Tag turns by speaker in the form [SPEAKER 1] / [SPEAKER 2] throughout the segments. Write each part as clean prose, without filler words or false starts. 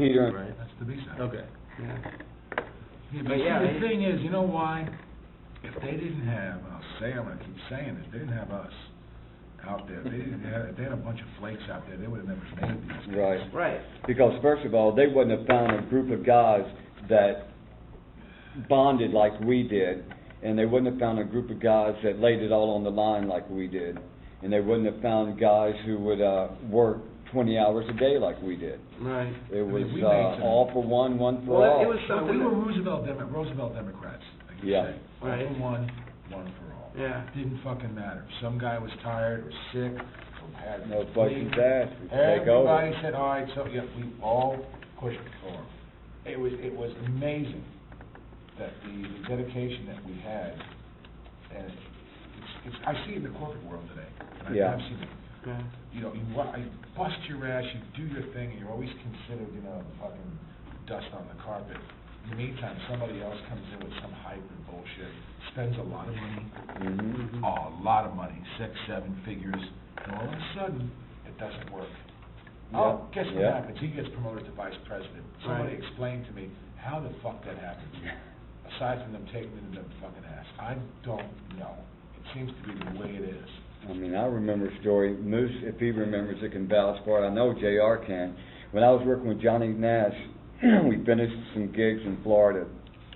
[SPEAKER 1] Peter.
[SPEAKER 2] Right.
[SPEAKER 3] That's the B-side.
[SPEAKER 2] Okay.
[SPEAKER 4] Yeah.
[SPEAKER 3] Yeah,
[SPEAKER 4] But
[SPEAKER 3] but
[SPEAKER 4] yeah,
[SPEAKER 3] see, the thing is, you know why? If they didn't have, and I'm gonna keep saying this, they didn't have us out there. If they had a bunch of flakes out there, they would have never made these things.
[SPEAKER 1] Right.
[SPEAKER 4] Right.
[SPEAKER 1] Because first of all, they wouldn't have found a group of guys that bonded like we did, and they wouldn't have found a group of guys that laid it all on the line like we did, and they wouldn't have found guys who would work 20 hours a day like we did.
[SPEAKER 4] Right.
[SPEAKER 1] It was
[SPEAKER 3] we made some-
[SPEAKER 1] all for one for
[SPEAKER 4] Well,
[SPEAKER 1] all.
[SPEAKER 4] it was
[SPEAKER 3] So
[SPEAKER 4] something.
[SPEAKER 3] we were
[SPEAKER 4] that-
[SPEAKER 3] Roosevelt Democrats, like you
[SPEAKER 1] Yeah.
[SPEAKER 3] say.
[SPEAKER 4] Right.
[SPEAKER 3] All for one for all.
[SPEAKER 4] Yeah.
[SPEAKER 3] Didn't fucking matter. Some guy was tired or sick or had
[SPEAKER 1] No questions asked. We take
[SPEAKER 3] everybody
[SPEAKER 1] over.
[SPEAKER 3] said, all right, so yeah, we all pushed for him. It was amazing that the dedication that we had, and I see it in the corporate world today. And
[SPEAKER 1] Yeah.
[SPEAKER 3] I've seen it.
[SPEAKER 4] Yeah.
[SPEAKER 3] You know, you bust your ass, you do your thing, and you're always considered, fucking dust on the carpet. In the meantime, somebody else comes in with some hype and bullshit, spends a lot of money,
[SPEAKER 1] Mm-hmm.
[SPEAKER 3] a lot of money, 6, 7 figures, and all of a sudden, it doesn't work. Oh, guess what
[SPEAKER 1] Yeah.
[SPEAKER 3] happens? He gets promoted to vice president. Somebody
[SPEAKER 4] Right.
[SPEAKER 3] explain to me how the fuck that happens, aside from them taking it in their fucking ass. I don't know. It seems to be the way it is.
[SPEAKER 1] I mean, I remember a story. Moose, if he remembers it, can vouch for it. I know JR can. When I was working with Johnny Nash, we finished some gigs in Florida,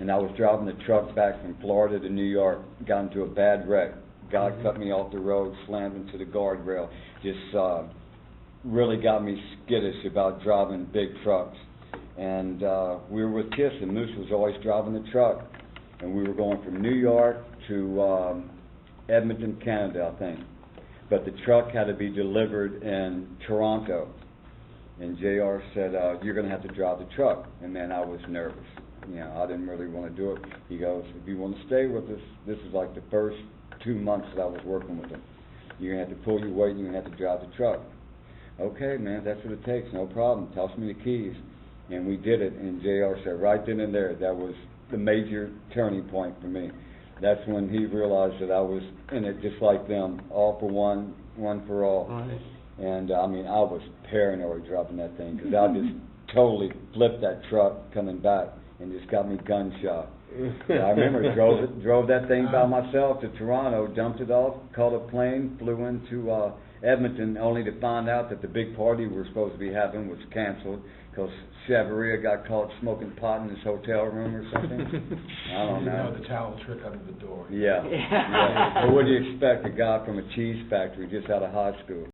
[SPEAKER 1] and I was driving the truck back from Florida to New York. Got into a bad wreck. Guy cut me off the road, slammed into the guardrail. Just really got me skittish about driving big trucks. And we were with Kiss, and Moose was always driving the truck. And we were going from New York to Edmonton, Canada, I think. But the truck had to be delivered in Toronto. And JR said, you're going to have to drive the truck. And man, I was nervous. I didn't really want to do it. He goes, if you want to stay with us, this is like the first 2 months that I was working with him. You're going to have to pull your weight and you're going to have to drive the truck. Okay, man, that's what it takes, no problem. Toss me the keys. And we did it. And JR said, right then and there, that was the major turning point for me. That's when he realized that I was in it just like them, all for one for all.
[SPEAKER 4] Right.
[SPEAKER 1] And I mean, I was paranoid driving that thing because I just totally flipped that truck coming back and just got me gunshot. I remember drove that thing by myself to Toronto, dumped it off, caught a plane, flew into Edmonton, only to find out that the big party we were supposed to be having was canceled because Chavaria got caught smoking pot in his hotel room or something. I don't know.
[SPEAKER 3] The towel trick under the door.
[SPEAKER 1] Yeah. But what do you expect? A guy from a cheese factory just out of high school.